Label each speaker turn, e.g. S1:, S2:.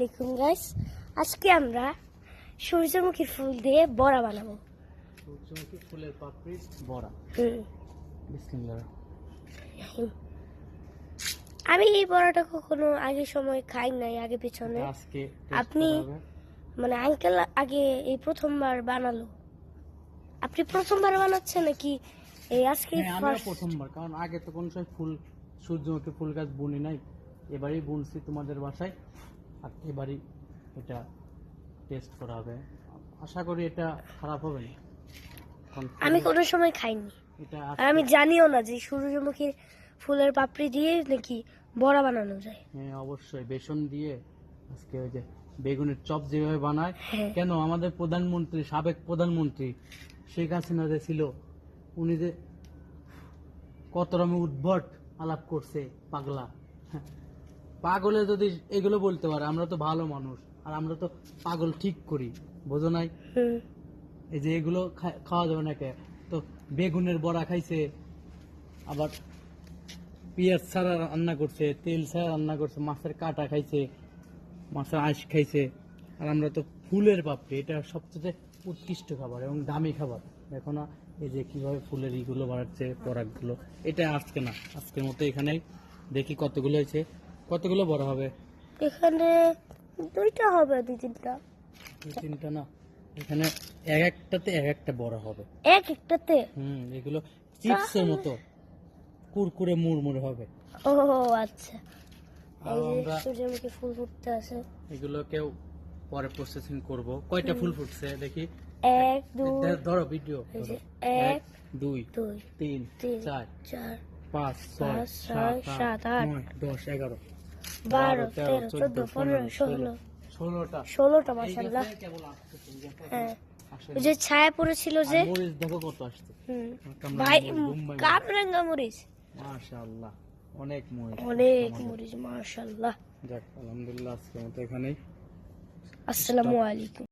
S1: আলাইকুম গাইস, আজকে আমরা সূর্যমুখী ফুল দিয়ে বড়া বানাবো।
S2: সূর্যমুখী ফুলের পাপড়ি বড়া। বিসমিল্লাহ।
S1: আমি এই বড়াটা কখনো আগে সময় খাই নাই, আগে পিছনে।
S2: আজকে
S1: আপনি মানে আঙ্কেল আগে এই প্রথমবার বানালো। আপনি প্রথমবার বানাচ্ছেন নাকি এই আজকে?
S2: আমরা প্রথমবার, কারণ আগে তো কোন সময় সূর্যমুখী ফুল গাছ বুনি নাই। এবারই বুনছি তোমাদের বাসায়, আর এবারই এটা টেস্ট করা হবে। আশা করি এটা খারাপ হবে না।
S1: আমি কোনো সময় খাইনি,
S2: এটা
S1: আর আমি জানিও না যে সূর্যমুখীর ফুলের পাপড়ি দিয়ে নাকি বড়া বানানো যায়।
S2: হ্যাঁ, অবশ্যই বেসন দিয়ে। আজকে ওই যে বেগুনের চপ যেভাবে বানায়, কেন আমাদের প্রধানমন্ত্রী, সাবেক প্রধানমন্ত্রী শেখ হাসিনা যে ছিল, উনি যে কত রকমের উদ্ভট আলাপ করছে, পাগলা। পাগলে যদি এগুলো বলতে পারে, আমরা তো ভালো মানুষ, আর আমরা তো পাগল ঠিক করি, বোঝো নাই? এই যে এগুলো খাওয়া যাবে না কে? তো বেগুনের বড়া খাইছে, আবার পেঁয়াজ ছাড়া রান্না করছে, তেল ছাড়া রান্না করছে, মাছের কাটা খাইছে, মাছের আঁশ খাইছে। আর আমরা তো ফুলের পাপড়ি, এটা সবচেয়ে উৎকৃষ্ট খাবার এবং দামি খাবার। দেখো না এই যে কিভাবে ফুলের ইগুলো বাড়াচ্ছে, পরাগগুলো। এটা আজকে না, আজকের মতো এখানেই দেখি কতগুলো হয়েছে। কতগুলো বড় হবে?
S1: এখানে দুইটা হবে, দুই তিনটা
S2: না, এখানে এক একটাতে এক একটা বড় হবে।
S1: এক একটাতে?
S2: এগুলো চিপসের মতো কুরকুরে মুড়মুড়ে হবে।
S1: ও আচ্ছা। এই যে সূর্যমুখী ফুল ফুটতে আছে,
S2: এগুলোকেও পরে প্রসেসিং করব। কয়টা ফুল ফুটছে দেখি?
S1: 1 2
S2: ধরো ভিডিও।
S1: 1
S2: 2
S1: 2
S2: 3 4
S1: 4
S2: 5 6 7 8 9 10 11
S1: 12 13 14 15 16 16টা মাশাআল্লাহ। হ্যাঁ, ওই যে ছায়া পড়েছিল যে
S2: মরিচ দেখো কত আসছে।
S1: ভাই কামরাঙ্গা মরিচ,
S2: মাশাআল্লাহ, অনেক
S1: মরিচ মাশাআল্লাহ।
S2: যাক, আলহামদুলিল্লাহ, আজকে মতো এখানেই।
S1: আসসালামু আলাইকুম।